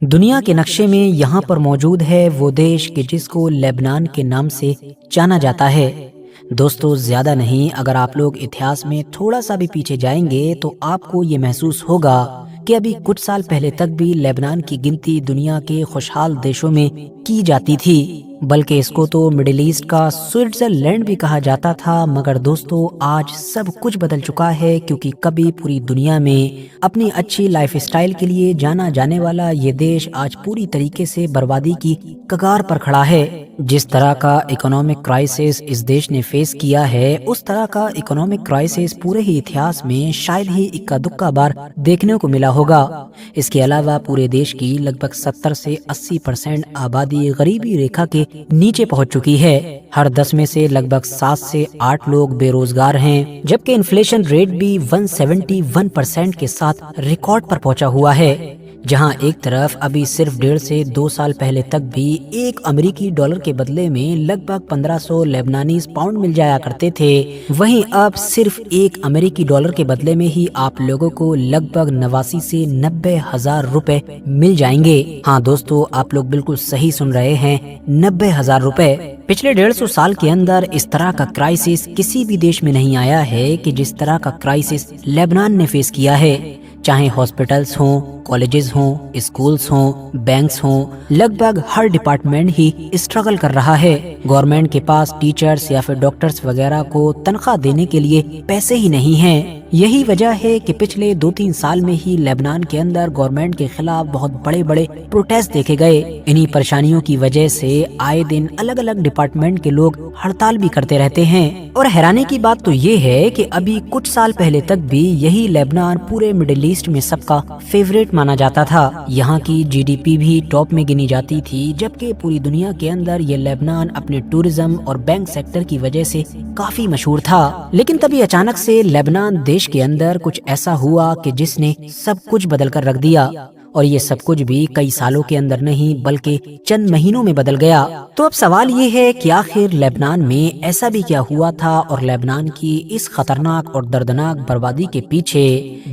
دنیا کے نقشے میں یہاں پر موجود ہے وہ دیش کہ جس کو لیبنان کے نام سے جانا جاتا ہے۔ دوستو، زیادہ نہیں، اگر آپ لوگ اتہاس میں تھوڑا سا بھی پیچھے جائیں گے تو آپ کو یہ محسوس ہوگا کہ ابھی کچھ سال پہلے تک بھی لیبنان کی گنتی دنیا کے خوشحال دیشوں میں کی جاتی تھی، بلکہ اس کو تو مڈل ایسٹ کا سوئٹزرلینڈ بھی کہا جاتا تھا۔ مگر دوستو، آج سب کچھ بدل چکا ہے، کیونکہ کبھی پوری دنیا میں اپنی اچھی لائف اسٹائل کے لیے جانا جانے والا یہ دیش آج پوری طریقے سے بربادی کی کگار پر کھڑا ہے۔ جس طرح کا اکنامک کرائسس اس دیش نے فیس کیا ہے، اس طرح کا اکنامک کرائسس پورے ہی اتہاس میں شاید ہی اکا دکا بار دیکھنے کو ملا ہوگا۔ اس کے علاوہ پورے دیش کی لگ بھگ 70 سے 80% آبادی غریبی ریکھا کے نیچے پہنچ چکی ہے۔ ہر 10 میں سے لگ بھگ 7 سے 8 لوگ بے روزگار ہیں، جبکہ انفلیشن ریٹ بھی 171% کے ساتھ ریکارڈ پر پہنچا ہوا ہے۔ جہاں ایک طرف ابھی صرف 1.5 سے 2 سال پہلے تک بھی ایک امریکی ڈالر کے بدلے میں لگ بھگ 1500 لیبنانیز پاؤنڈ مل جایا کرتے تھے، وہیں اب صرف ایک امریکی ڈالر کے بدلے میں ہی آپ لوگوں کو لگ بھگ 89 سے 90 ہزار روپے مل جائیں گے۔ ہاں دوستو، آپ لوگ بالکل صحیح سن رہے ہیں، 90 ہزار روپے۔ پچھلے 150 سال کے اندر اس طرح کا کرائسس کسی بھی دیش میں نہیں آیا ہے کہ جس طرح کا کرائسس لیبنان نے فیس کیا ہے۔ چاہے ہاسپٹلز ہوں، کالجز ہوں، اسکولز ہوں، بینکس ہوں، لگ بھگ ہر ڈپارٹمنٹ ہی اسٹرگل کر رہا ہے۔ گورنمنٹ کے پاس ٹیچرز یا پھر ڈاکٹرز وغیرہ کو تنخواہ دینے کے لیے پیسے ہی نہیں ہیں۔ یہی وجہ ہے کہ پچھلے 2-3 سال میں ہی لیبنان کے اندر گورنمنٹ کے خلاف بہت بڑے بڑے پروٹیسٹ دیکھے گئے۔ انہی پریشانیوں کی وجہ سے آئے دن الگ الگ ڈپارٹمنٹ کے لوگ ہڑتال بھی کرتے رہتے ہیں۔ اور حیرانی کی بات تو یہ ہے کہ ابھی کچھ سال پہلے تک بھی یہی لیبنان پورے مڈل ایسٹ میں سب کا فیوریٹ مانا جاتا تھا۔ یہاں کی جی ڈی پی بھی ٹاپ میں گنی جاتی تھی، جبکہ پوری دنیا کے اندر یہ لیبنان اپنے ٹورزم اور بینک سیکٹر کی وجہ سے کافی مشہور تھا۔ لیکن تبھی اچانک سے لیبنان دیش کے اندر کچھ ایسا ہوا کہ جس نے سب کچھ بدل کر رکھ دیا، اور یہ سب کچھ بھی کئی سالوں کے اندر نہیں بلکہ چند مہینوں میں بدل گیا۔ تو اب سوال یہ ہے کہ آخر لیبنان میں ایسا بھی کیا ہوا تھا، اور لیبنان کی اس خطرناک اور دردناک بربادی کے پیچھے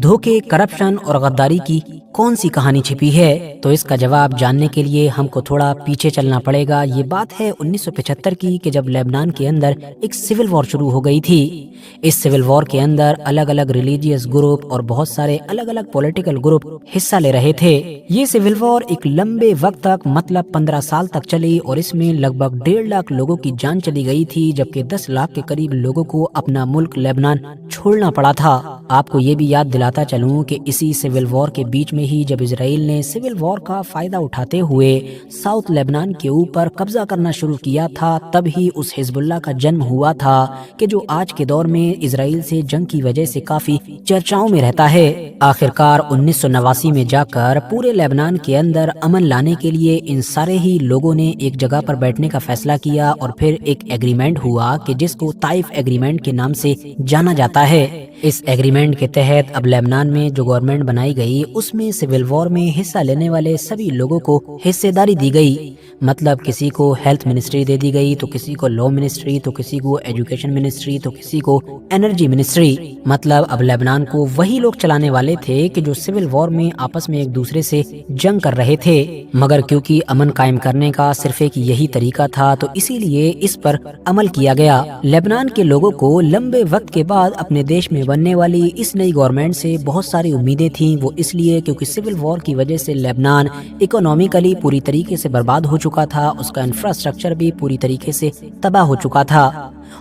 دھوکے، کرپشن اور غداری کی کون سی کہانی چھپی ہے؟ تو اس کا جواب جاننے کے لیے ہم کو تھوڑا پیچھے چلنا پڑے گا۔ یہ بات ہے 1975 کی، کہ جب لیبنان کے اندر ایک سول وار شروع ہو گئی تھی۔ اس سول وار کے اندر الگ الگ ریلیجیس گروپ اور بہت سارے الگ الگ پولیٹیکل گروپ حصہ لے رہے تھے۔ یہ سول وار ایک لمبے وقت تک، مطلب 15 سال تک چلی، اور اس میں لگ بھگ 1.5 لاکھ لوگوں کی جان چلی گئی تھی، جبکہ 10 لاکھ کے قریب لوگوں کو اپنا ملک لیبنان چھوڑنا پڑا تھا۔ آپ کو یہ بھی یاد دلاتا چلوں کہ اسی سول وار کے بیچ میں ہی جب اسرائیل نے سول وار کا فائدہ اٹھاتے ہوئے ساؤتھ لیبنان کے اوپر قبضہ کرنا شروع کیا تھا، تب ہی اس حزب اللہ کا جنم ہوا تھا، کہ جو آج کے دور میں اسرائیل سے جنگ کی وجہ سے کافی چرچاؤں میں رہتا ہے۔ آخرکار 1989 میں جا کر پورے لیبنان کے اندر امن لانے کے لیے ان سارے ہی لوگوں نے ایک جگہ پر بیٹھنے کا فیصلہ کیا، اور پھر ایک ایگریمنٹ ہوا کہ جس کو طائف ایگریمنٹ کے نام سے جانا جاتا ہے۔ اس ایگریمنٹ کے تحت اب لیبنان میں جو گورنمنٹ بنائی گئی، اس میں سول وار میں حصہ لینے والے سبھی لوگوں کو حصے داری دی گئی۔ مطلب کسی کو ہیلتھ منسٹری دے دی گئی، تو کسی کو لا منسٹری، تو کسی کو ایجوکیشن منسٹری، تو کسی کو انرجی منسٹری۔ مطلب اب لیبنان کو وہی لوگ چلانے والے تھے کہ جو سول وار میں آپس میں ایک دوسرے سے جنگ کر رہے تھے۔ مگر کیونکہ امن قائم کرنے کا صرف ایک یہی طریقہ تھا، تو اسی لیے اس پر عمل کیا گیا۔ لیبنان کے لوگوں کو لمبے وقت کے بعد اپنے دیش میں بننے والی اس نئی گورنمنٹ سے بہت ساری امیدیں تھیں۔ وہ اس لیے کیونکہ سول وار کی وجہ سے لیبنان اکنامیکلی پوری طریقے سے برباد ہو چکا تھا، اس کا انفراسٹرکچر بھی پوری طریقے سے تباہ ہو چکا تھا،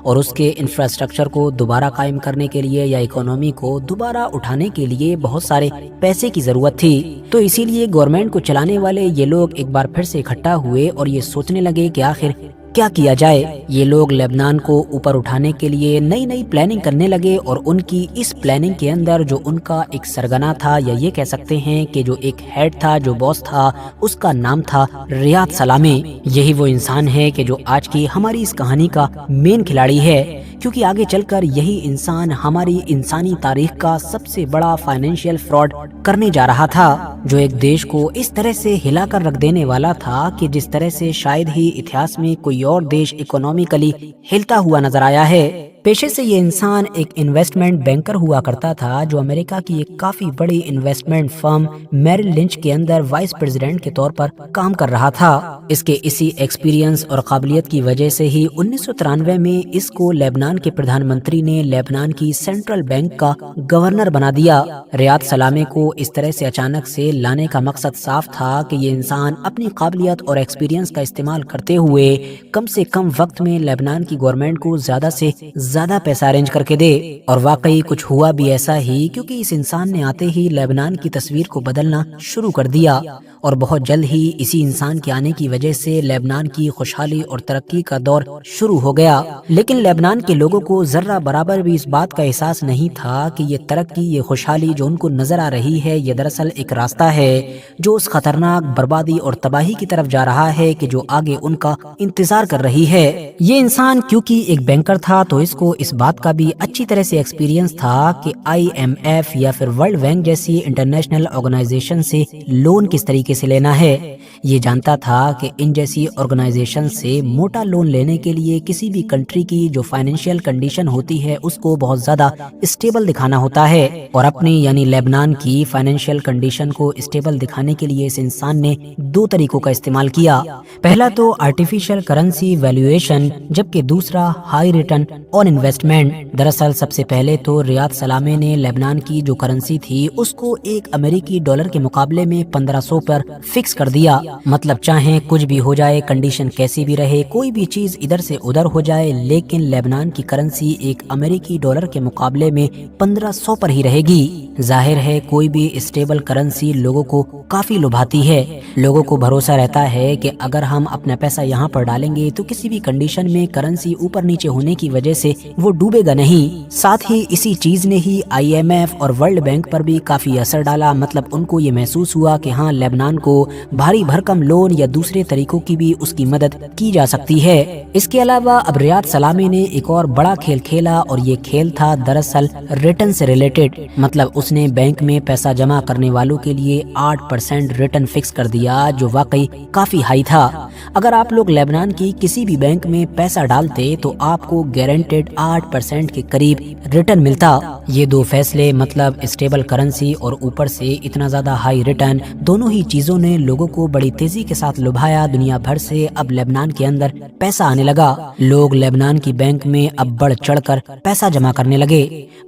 اور اس کے انفراسٹرکچر کو دوبارہ قائم کرنے کے لیے یا اکنامی کو دوبارہ اٹھانے کے لیے بہت سارے پیسے کی ضرورت تھی۔ تو اسی لیے گورنمنٹ کو چلانے والے یہ لوگ ایک بار پھر سے اکٹھا ہوئے اور یہ سوچنے لگے کہ آخر کیا کیا جائے۔ یہ لوگ لیبنان کو اوپر اٹھانے کے لیے نئی نئی پلاننگ کرنے لگے، اور ان کی اس پلاننگ کے اندر جو ان کا ایک سرگنا تھا، یا یہ کہہ سکتے ہیں کہ جو ایک ہیڈ تھا، جو باس تھا، اس کا نام تھا ریاض سلامے۔ یہی وہ انسان ہے کہ جو آج کی ہماری اس کہانی کا مین کھلاڑی ہے، کیونکہ آگے چل کر یہی انسان ہماری انسانی تاریخ کا سب سے بڑا فائنینشیل فراڈ کرنے جا رہا تھا، جو ایک دیش کو اس طرح سے ہلا کر رکھ دینے والا تھا کہ جس طرح سے شاید ہی اتہاس میں کوئی اور دیش اکنامیکلی ہلتا ہوا نظر آیا ہے۔ پیشے سے یہ انسان ایک انویسٹمنٹ بینکر ہوا کرتا تھا جو امریکہ کی ایک کافی بڑی انویسٹمنٹ فرم میرل لنچ کے اندر وائس پریزیڈنٹ کے طور پر کام کر رہا تھا۔ اس کے اسی ایکسپیرینس اور قابلیت کی وجہ سے ہی 1993 میں اس کو لبنان کے پردھان منتری نے لبنان کی سینٹرل بینک کا گورنر بنا دیا۔ ریاض سلامے کو اس طرح سے اچانک سے لانے کا مقصد صاف تھا کہ یہ انسان اپنی قابلیت اور ایکسپیرینس کا استعمال کرتے ہوئے کم سے کم وقت میں لبنان کی گورنمنٹ کو زیادہ سے زیادہ پیسہ ارینج کر کے دے، اور واقعی کچھ ہوا بھی ایسا ہی، کیونکہ اس انسان نے آتے ہی لبنان کی تصویر کو بدلنا شروع کر دیا، اور بہت جلد ہی اسی انسان کے آنے کی وجہ سے لبنان کی خوشحالی اور ترقی کا دور شروع ہو گیا۔ لیکن لبنان کے لوگوں کو ذرہ برابر بھی اس بات کا احساس نہیں تھا کہ یہ ترقی، یہ خوشحالی جو ان کو نظر آ رہی ہے، یہ دراصل ایک راستہ ہے جو اس خطرناک بربادی اور تباہی کی طرف جا رہا ہے کہ جو آگے ان کا انتظار کر رہی ہے۔ یہ انسان کیونکہ ایک بینکر تھا تو اس کو اس بات کا بھی اچھی طرح سے ایکسپیرینس تھا کہ IMF یا پھر ورلڈ بینک جیسی انٹرنیشنل آرگنائزیشن سے لون کس طریقے سے لینا ہے۔ یہ جانتا تھا کہ ان جیسی آرگنائزیشن سے موٹا لون لینے کے لیے کسی بھی کنٹری کی جو فائنینشیل کنڈیشن ہوتی ہے اس کو بہت زیادہ اسٹیبل دکھانا ہوتا ہے، اور اپنی یعنی لبنان کی فائنینشیل کنڈیشن کو اسٹیبل دکھانے کے لیے اس انسان نے دو طریقوں کا استعمال کیا۔ پہلا تو آرٹیفیشل کرنسی ویلیویشن، جبکہ دوسرا ہائی ریٹرن آن انویسٹمنٹ۔ دراصل سب سے پہلے تو ریاض سلامے نے لبنان کی جو کرنسی تھی اس کو ایک امریکی ڈالر کے مقابلے میں 1500 پر فکس کر دیا، مطلب چاہے کچھ بھی ہو جائے، کنڈیشن کیسی بھی رہے، کوئی بھی چیز ادھر سے ادھر ہو جائے، لیکن لبنان کی کرنسی ایک امریکی ڈالر کے مقابلے میں 1500 پر ہی رہے گی۔ ظاہر ہے کوئی بھی اسٹیبل کرنسی لوگوں کو کافی لبھاتی ہے، لوگوں کو بھروسہ رہتا ہے کہ اگر ہم اپنا پیسہ یہاں پر ڈالیں گے تو کسی بھی کنڈیشن میں کرنسی اوپر نیچے ہونے کی وجہ سے وہ ڈوبے گا نہیں۔ ساتھ ہی اسی چیز نے ہی IMF اور ورلڈ بینک پر بھی کافی اثر ڈالا، مطلب ان کو یہ محسوس ہوا کہ ہاں لبنان کو بھاری بھرکم لون یا دوسرے طریقوں کی بھی اس کی مدد کی جا سکتی ہے۔ اس کے علاوہ اب ریاض سلامے نے ایک اور بڑا کھیل کھیلا، اور یہ کھیل تھا دراصل ریٹرن سے ریلیٹڈ، مطلب اس نے بینک میں پیسہ جمع کرنے والوں کے لیے 8% ریٹرن فکس کر دیا، جو واقعی کافی ہائی تھا۔ اگر آپ لوگ لبنان کی کسی بھی بینک میں پیسہ ڈالتے تو آپ کو گارنٹیڈ 8% کے قریب ریٹرن ملتا۔ یہ دو فیصلے، مطلب اسٹیبل کرنسی اور اوپر سے اتنا زیادہ ہائی ریٹرن، دونوں ہی چیزوں نے لوگوں کو بڑی تیزی کے ساتھ لبھایا۔ دنیا بھر سے اب لبنان کے اندر پیسہ آنے لگا، لوگ لبنان کی بینک میں اب بڑھ چڑھ کر پیسہ جمع کرنے لگے۔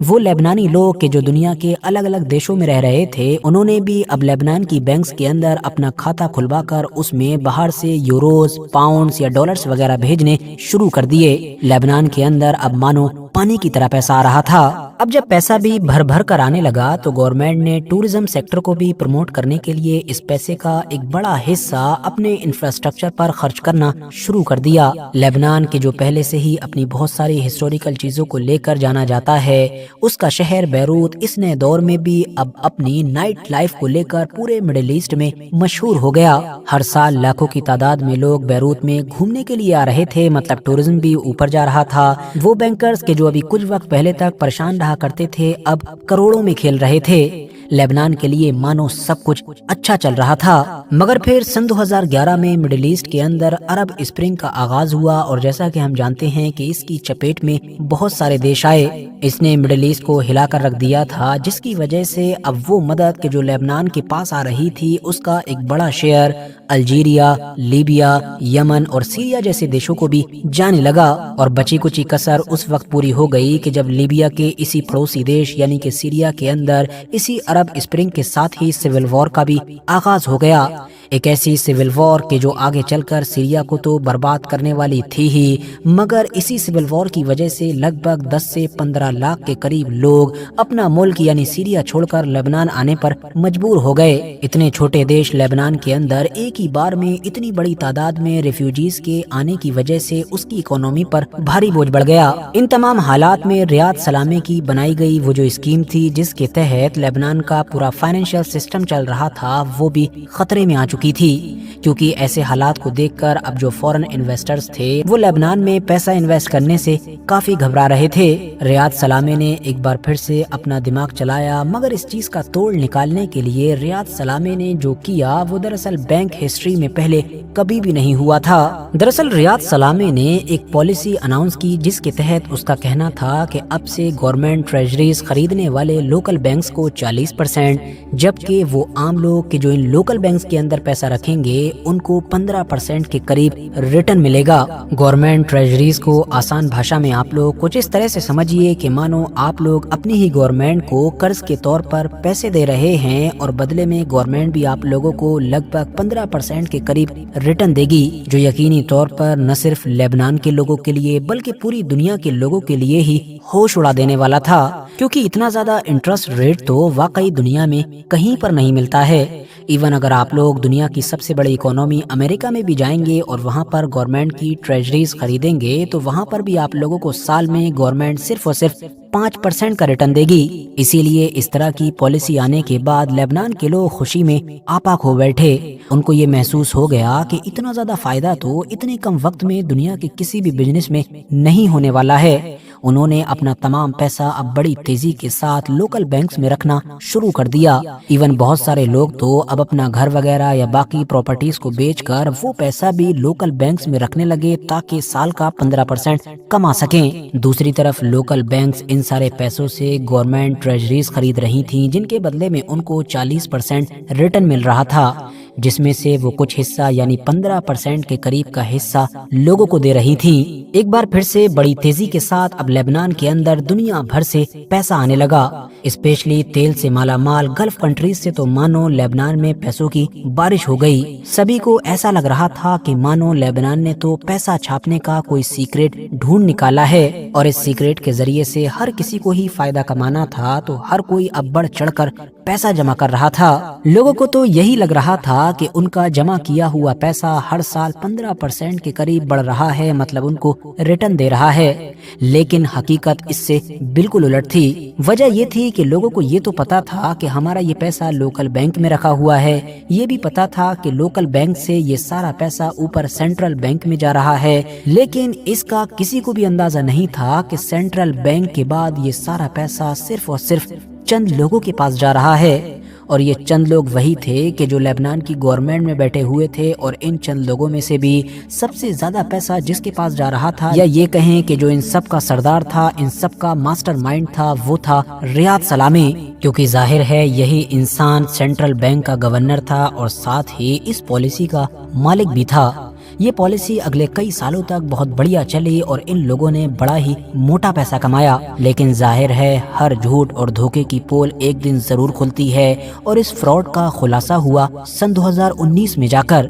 وہ لبنانی لوگ کہ جو دنیا کے الگ الگ دیشوں میں رہ رہے تھے، انہوں نے بھی اب لبنان کی بینکس کے اندر اپنا کھاتہ کھلوا کر اس میں باہر سے یوروز، پاؤنڈز یا ڈالرز وغیرہ بھیجنے شروع کر دیے۔ لبنان کے اندر اب مانو پانی کی طرح پیسہ آ رہا تھا۔ اب جب پیسہ بھی بھر بھر کر آنے لگا تو گورنمنٹ نے ٹورزم سیکٹر کو بھی پروموٹ کرنے کے لیے اس پیسے کا ایک بڑا حصہ اپنے انفراسٹرکچر پر خرچ کرنا شروع کر دیا۔ لبنان کے جو پہلے سے ہی اپنی بہت ساری ہسٹوریکل چیزوں کو لے کر جانا جاتا ہے، اس کا شہر بیروت اس نئے دور میں بھی اب اپنی نائٹ لائف کو لے کر پورے مڈل ایسٹ میں مشہور ہو گیا۔ ہر سال لاکھوں کی تعداد میں لوگ بیروت میں گھومنے کے لیے آ رہے تھے، مطلب ٹورزم بھی اوپر جا رہا تھا۔ وہ بینکرز کے جو ابھی کچھ وقت پہلے تک پریشان رہا کرتے تھے اب کروڑوں میں کھیل رہے تھے۔ لبنان کے لیے مانو سب کچھ اچھا چل رہا تھا، مگر پھر سن 2011 میں مڈل ایسٹ کے اندر عرب اسپرنگ کا آغاز ہوا، اور جیسا کہ ہم جانتے ہیں کہ اس کی چپیٹ میں بہت سارے دیش آئے۔ اس نے مڈل ایسٹ کو ہلا کر رکھ دیا تھا، جس کی وجہ سے اب وہ مدد کہ جو لبنان کے پاس آ رہی تھی اس کا ایک بڑا شیئر الجیریا، لیبیا، یمن اور سیریا جیسے دیشوں کو بھی جانے لگا، اور بچی کچی کسر اس وقت پوری ہو گئی کہ جب لیبیا کے اسی پڑوسی دیش یعنی کہ سیریا کے اندر اسی عرب اسپرنگ کے ساتھ ہی سول وار کا بھی آغاز ہو گیا۔ ایک ایسی سول وار کہ جو آگے چل کر سیریا کو تو برباد کرنے والی تھی ہی، مگر اسی سول وار کی وجہ سے لگ بھگ 10 سے 15 لاکھ کے قریب لوگ اپنا ملک یعنی سیریا چھوڑ کر لبنان آنے پر مجبور ہو گئے۔ اتنے چھوٹے دیش لبنان کے اندر ایک ہی بار میں اتنی بڑی تعداد میں ریفیوجیز کے آنے کی وجہ سے اس کی اکانومی پر بھاری بوجھ بڑھ گیا۔ ان تمام حالات میں ریاض سلامے کی بنائی گئی وہ جو اسکیم تھی جس کے تحت لبنان کا پورا فائنینشیل سسٹم چل رہا تھا، وہ بھی خطرے میں آ چکی تھی، کیونکہ ایسے حالات کو دیکھ کر اب جو فورن انویسٹرز تھے وہ لبنان میں پیسہ انویسٹ کرنے سے کافی گھبرا رہے تھے۔ ریاض سلامے نے ایک بار پھر سے اپنا دماغ چلایا، مگر اس چیز کا توڑ نکالنے کے لیے ریاض سلامے نے جو کیا وہ دراصل بینک ہسٹری میں پہلے کبھی بھی نہیں ہوا تھا۔ دراصل ریاض سلامے نے ایک پالیسی اناؤنس کی جس کے تحت اس کا کہنا تھا کہ اب سے گورنمنٹ ٹریجریز خریدنے والے لوکل بینکس کو 40%، جبکہ وہ عام لوگ کہ جو ان لوکل بینکس کے اندر پیسہ رکھیں گے ان کو 15% کے قریب ریٹرن ملے گا۔ گورنمنٹ ٹریجریز کو آسان بھاشا میں آپ لوگ کچھ اس طرح سے سمجھیے کہ مانو آپ لوگ اپنی ہی گورنمنٹ کو قرض کے طور پر پیسے دے رہے ہیں اور بدلے میں گورنمنٹ بھی آپ لوگوں کو لگ بھگ 15% کے قریب ریٹرن دے گی، جو یقینی طور پر نہ صرف لبنان کے لوگوں کے لیے بلکہ پوری دنیا کے لوگوں کے لیے ہی ہوش اڑا دینے والا تھا، کیونکہ اتنا زیادہ انٹرسٹ ریٹ تو واقعی دنیا میں کہیں پر نہیں ملتا ہے۔ ایون اگر آپ لوگ دنیا کی سب سے بڑی اکانومی امریکہ میں بھی جائیں گے اور وہاں پر گورنمنٹ کی ٹریجریز خریدیں گے تو وہاں پر بھی آپ لوگوں کو سال میں گورنمنٹ صرف اور صرف 5% کا ریٹرن دے گی۔ اسی لیے اس طرح کی پالیسی آنے کے بعد لبنان کے لوگ خوشی میں آپا کھو بیٹھے۔ ان کو یہ محسوس ہو گیا کہ اتنا زیادہ فائدہ تو اتنے کم وقت میں دنیا کے کسی بھی بزنس میں نہیں ہونے والا ہے۔ انہوں نے اپنا تمام پیسہ اب بڑی تیزی کے ساتھ لوکل بینکس میں رکھنا شروع کر دیا۔ ایون بہت سارے لوگ تو اب اپنا گھر وغیرہ یا باقی پراپرٹیز کو بیچ کر وہ پیسہ بھی لوکل بینکس میں رکھنے لگے تاکہ سال کا 15% کما سکیں۔ دوسری طرف لوکل بینکس ان سارے پیسوں سے گورنمنٹ ٹریجریز خرید رہی تھیں جن کے بدلے میں ان کو 40% ریٹرن مل رہا تھا، جس میں سے وہ کچھ حصہ یعنی 15% کے قریب کا حصہ لوگوں کو دے رہی تھی۔ ایک بار پھر سے بڑی تیزی کے ساتھ اب لبنان کے اندر دنیا بھر سے پیسہ آنے لگا، اسپیشلی تیل سے مالا مال گلف کنٹریز سے تو مانو لبنان میں پیسوں کی بارش ہو گئی۔ سبھی کو ایسا لگ رہا تھا کہ مانو لبنان نے تو پیسہ چھاپنے کا کوئی سیکریٹ ڈھونڈ نکالا ہے اور اس سیکریٹ کے ذریعے سے ہر کسی کو ہی فائدہ کمانا تھا، تو ہر کوئی اب بڑھ چڑھ کر پیسہ جمع کر رہا تھا۔ لوگوں کو تو یہی لگ رہا تھا کہ ان کا جمع کیا ہوا پیسہ ہر سال 15% کے قریب بڑھ رہا ہے، مطلب ان کو ریٹرن دے رہا ہے، لیکن حقیقت اس سے بالکل الٹ تھی۔ وجہ یہ تھی کہ لوگوں کو یہ تو پتا تھا کہ ہمارا یہ پیسہ لوکل بینک میں رکھا ہوا ہے، یہ بھی پتا تھا کہ لوکل بینک سے یہ سارا پیسہ اوپر سینٹرل بینک میں جا رہا ہے، لیکن اس کا کسی کو بھی اندازہ نہیں تھا کہ سینٹرل بینک کے بعد یہ سارا پیسہ صرف اور صرف چند لوگوں کے پاس جا رہا ہے، اور یہ چند لوگ وہی تھے کہ جو لبنان کی گورنمنٹ میں بیٹھے ہوئے تھے، اور ان چند لوگوں میں سے بھی سب سے زیادہ پیسہ جس کے پاس جا رہا تھا، یا یہ کہیں کہ جو ان سب کا سردار تھا، ان سب کا ماسٹر مائنڈ تھا، وہ تھا ریاض سلامے، کیونکہ ظاہر ہے یہی انسان سینٹرل بینک کا گورنر تھا اور ساتھ ہی اس پالیسی کا مالک بھی تھا۔ یہ پالیسی اگلے کئی سالوں تک بہت بڑھیا چلی اور ان لوگوں نے بڑا ہی موٹا پیسہ کمایا، لیکن ظاہر ہے ہر جھوٹ اور دھوکے کی پول ایک دن ضرور کھلتی ہے، اور اس فراڈ کا خلاصہ ہوا سن 2019 میں جا کر۔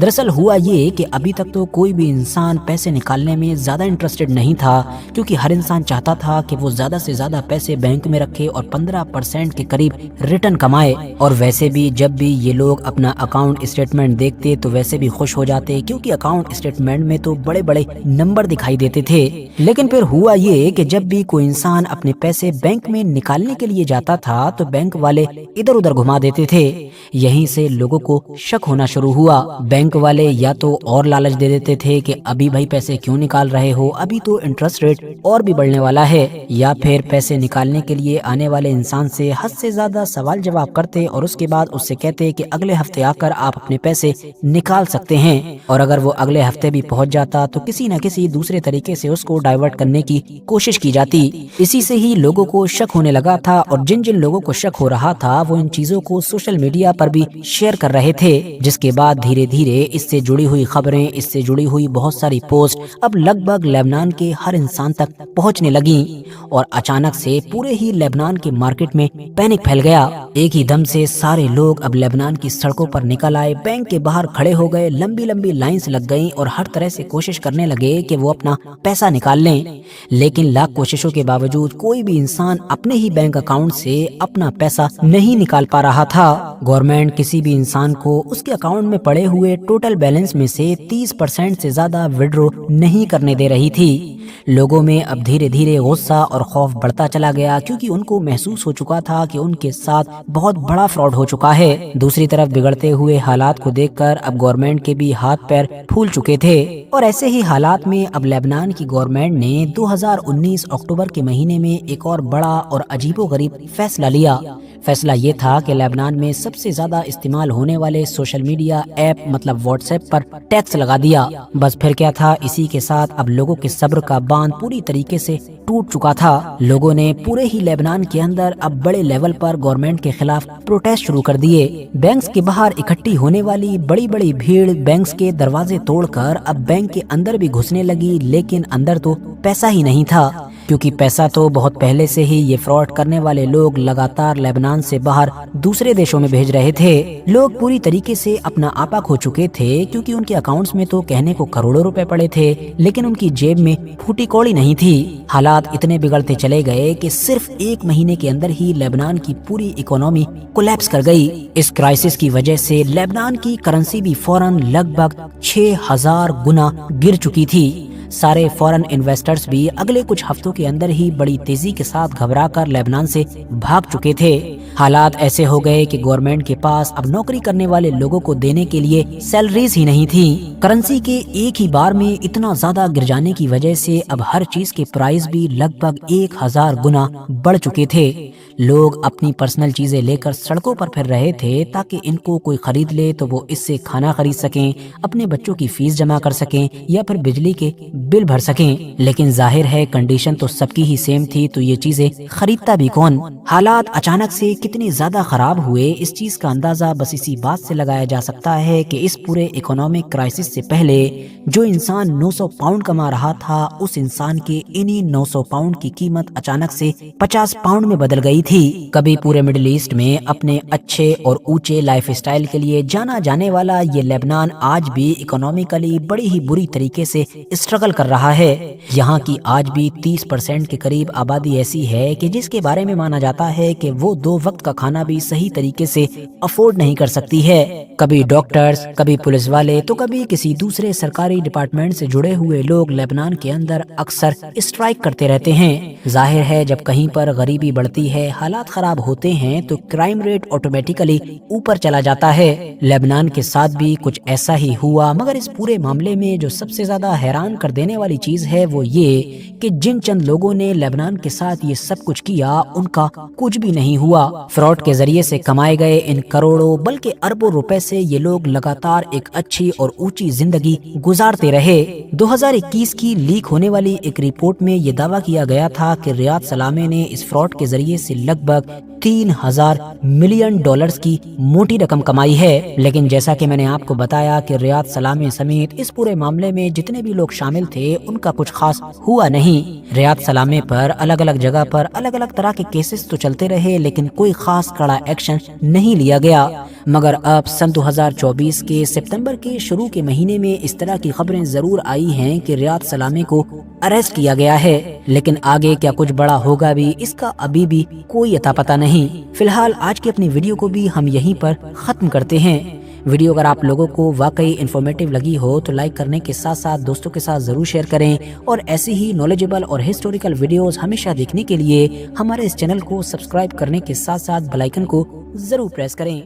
دراصل ہوا یہ کہ ابھی تک تو کوئی بھی انسان پیسے نکالنے میں زیادہ انٹرسٹڈ نہیں تھا، کیونکہ ہر انسان چاہتا تھا کہ وہ زیادہ سے زیادہ پیسے بینک میں رکھے اور 15% کے قریب ریٹرن کمائے، اور ویسے بھی جب بھی یہ لوگ اپنا اکاؤنٹ اسٹیٹمنٹ دیکھتے تو ویسے بھی خوش ہو جاتے، کیونکہ اکاؤنٹ اسٹیٹمنٹ میں تو بڑے بڑے نمبر دکھائی دیتے تھے۔ لیکن پھر ہوا یہ کہ جب بھی کوئی انسان اپنے پیسے بینک میں نکالنے کے لیے جاتا تھا تو بینک والے ادھر ادھر گھما دیتے تھے۔ یہیں سے لوگوں کو شک ہونا شروع ہوا۔ بینک والے یا تو اور لالچ دے دیتے تھے کہ ابھی بھائی پیسے کیوں نکال رہے ہو، ابھی تو انٹرسٹ ریٹ اور بھی بڑھنے والا ہے، یا پھر پیسے نکالنے کے لیے آنے والے انسان سے حد سے زیادہ سوال جواب کرتے اور اس کے بعد اس سے کہتے کہ اگلے ہفتے آ کر آپ اپنے پیسے نکال سکتے ہیں، اور اگر وہ اگلے ہفتے بھی پہنچ جاتا تو کسی نہ کسی دوسرے طریقے سے اس کو ڈائیورٹ کرنے کی کوشش کی جاتی۔ اسی سے ہی لوگوں کو شک ہونے لگا تھا، اور جن جن لوگوں کو شک ہو رہا تھا وہ ان چیزوں کو سوشل میڈیا پر بھی شیئر کر رہے تھے، جس کے بعد دھیرے دھیرے اس سے جڑی ہوئی خبریں، اس سے جڑی ہوئی بہت ساری پوسٹ اب لگ بھگ لبنان کے ہر انسان تک پہنچنے لگیں، اور اچانک سے پورے ہی لبنان کے مارکیٹ میں پینک پھیل گیا۔ ایک ہی دم سے سارے لوگ اب لبنان کی سڑکوں پر نکل آئے، بینک کے باہر کھڑے ہو گئے، لمبی لمبی لائنز لگ گئیں اور ہر طرح سے کوشش کرنے لگے کہ وہ اپنا پیسہ نکال لیں، لیکن لاکھ کوششوں کے باوجود کوئی بھی انسان اپنے ہی بینک اکاؤنٹ سے اپنا پیسہ نہیں نکال پا رہا تھا۔ گورنمنٹ کسی بھی انسان کو اس کے اکاؤنٹ میں پڑے ہوئے ٹوٹل بیلنس میں سے 30% سے زیادہ وڈرو نہیں کرنے دے رہی تھی۔ لوگوں میں اب دھیرے دھیرے غصہ اور خوف بڑھتا چلا گیا، کیونکہ ان کو محسوس ہو چکا تھا کہ ان کے ساتھ بہت بڑا فراڈ ہو چکا ہے۔ دوسری طرف بگڑتے ہوئے حالات کو دیکھ کر اب گورنمنٹ کے بھی ہاتھ پیر پھول چکے تھے، اور ایسے ہی حالات میں اب لبنان کی گورنمنٹ نے 2019 اکتوبر کے مہینے میں ایک اور بڑا اور عجیب و غریب فیصلہ لیا۔ فیصلہ یہ تھا کہ لیبنان میں سب سے زیادہ استعمال ہونے والے سوشل میڈیا ایپ مطلب واٹس ایپ پر ٹیکس لگا دیا۔ بس پھر کیا تھا، اسی کے ساتھ اب لوگوں کے صبر کا باندھ پوری طریقے سے ٹوٹ چکا تھا۔ لوگوں نے پورے ہی لیبنان کے اندر اب بڑے لیول پر گورنمنٹ کے خلاف پروٹیسٹ شروع کر دیے۔ بینکس کے باہر اکٹھی ہونے والی بڑی بڑی بھیڑ بینکس کے دروازے توڑ کر اب بینک کے اندر بھی گھسنے لگی، لیکن اندر تو پیسہ ہی نہیں تھا، کیونکہ پیسہ تو بہت پہلے سے ہی یہ فراڈ کرنے والے لوگ لگاتار لیبنان سے باہر دوسرے دیشوں میں بھیج رہے تھے۔ لوگ پوری طریقے سے اپنا آپا کھو چکے تھے، کیونکہ ان کے اکاؤنٹس میں تو کہنے کو کروڑوں روپے پڑے تھے، لیکن ان کی جیب میں پھوٹی کوڑی نہیں تھی۔ حالات اتنے بگڑتے چلے گئے کہ صرف 1 مہینے کے اندر ہی لیبنان کی پوری اکانومی کولیپس کر گئی۔ اس کرائسس کی وجہ سے لیبنان کی کرنسی بھی فوراً لگ بھگ 6000 گنا گر چکی تھی۔ سارے فورن انویسٹرز بھی اگلے کچھ ہفتوں کے اندر ہی بڑی تیزی کے ساتھ گھبرا کر لیبنان سے بھاگ چکے تھے۔ حالات ایسے ہو گئے کہ گورنمنٹ کے پاس اب نوکری کرنے والے لوگوں کو دینے کے لیے سیلریز ہی نہیں تھی۔ کرنسی کے ایک ہی بار میں اتنا زیادہ گر جانے کی وجہ سے اب ہر چیز کے پرائز بھی لگ بھگ 1000 گنا بڑھ چکے تھے۔ لوگ اپنی پرسنل چیزیں لے کر سڑکوں پر پھر رہے تھے تاکہ ان کو کوئی خرید لے تو وہ اس سے کھانا خرید سکیں، اپنے بچوں کی فیس جمع کر سکیں یا پھر بجلی کے بل بھر سکیں۔ لیکن ظاہر ہے کنڈیشن تو سب کی ہی سیم تھی، تو یہ چیزیں خریدتا بھی کون؟ حالات اچانک سے کتنے زیادہ خراب ہوئے، اس چیز کا اندازہ بس اسی بات سے لگایا جا سکتا ہے کہ اس پورے اکنامک کرائسس سے پہلے جو انسان 900 پاؤنڈ کما رہا تھا، اس انسان کے انہی 900 پاؤنڈ کی قیمت اچانک سے 50 پاؤنڈ میں بدل گئی تھی۔ کبھی پورے مڈل ایسٹ میں اپنے اچھے اور اونچے لائف اسٹائل کے لیے جانا جانے والا یہ لیبنان آج بھی اکنامیکلی بڑی ہی بری طریقے سے اسٹرگل کر رہا ہے۔ یہاں کی آج بھی 30% کے قریب آبادی ایسی ہے کہ جس کے بارے میں مانا جاتا ہے کہ وہ 2 وقت کا کھانا بھی صحیح طریقے سے افورڈ نہیں کر سکتی ہے۔ کبھی ڈاکٹرز، کبھی پولیس والے، تو کبھی کسی دوسرے سرکاری ڈپارٹمنٹ سے جڑے ہوئے لوگ لیبنان کے اندر اکثر اسٹرائک کرتے رہتے ہیں۔ ظاہر ہے جب کہیں پر غریبی بڑھتی ہے، حالات خراب ہوتے ہیں تو کرائم ریٹ آٹومیٹیکلی اوپر چلا جاتا ہے۔ لیبنان کے ساتھ بھی کچھ ایسا ہی ہوا، مگر اس پورے معاملے میں جو سب سے زیادہ حیران کر دینے والی چیز ہے وہ یہ کہ جن چند لوگوں نے لیبنان کے ساتھ یہ سب کچھ کیا، ان کا کچھ بھی نہیں ہوا۔ فراڈ کے ذریعے سے کمائے گئے ان کروڑوں بلکہ اربوں روپے سے یہ لوگ لگاتار ایک اچھی اور اونچی زندگی گزارتے رہے۔ 2021 کی لیک ہونے والی ایک رپورٹ میں یہ دعویٰ کیا گیا تھا کہ ریاض سلامے نے اس فراڈ کے ذریعے سے لگ بھگ 3000 ملین ڈالرز کی موٹی رقم کمائی ہے، لیکن جیسا کہ میں نے آپ کو بتایا کہ ریاض سلامے سمیت اس پورے معاملے میں جتنے بھی لوگ شامل تھے ان کا کچھ خاص ہوا نہیں۔ ریاض سلامے پر الگ الگ جگہ پر الگ الگ طرح کے کیسز تو چلتے رہے، لیکن کوئی خاص کڑا ایکشن نہیں لیا گیا۔ مگر اب سن 2024 کے ستمبر کے شروع کے مہینے میں اس طرح کی خبریں ضرور آئی ہیں کہ ریاض سلامے کو اریسٹ کیا گیا ہے، لیکن آگے کیا کچھ بڑا ہوگا بھی اس کا ابھی بھی کوئی اتا پتہ نہیں۔ فی الحال آج کی اپنی ویڈیو کو بھی ہم یہیں پر ختم کرتے ہیں۔ ویڈیو اگر آپ لوگوں کو واقعی انفارمیٹیو لگی ہو تو لائک کرنے کے ساتھ ساتھ دوستوں کے ساتھ ضرور شیئر کریں، اور ایسی ہی نالجیبل اور ہسٹوریکل ویڈیوز ہمیشہ دیکھنے کے لیے ہمارے اس چینل کو سبسکرائب کرنے کے ساتھ ساتھ بیل آئیکن کو ضرور پریس کریں۔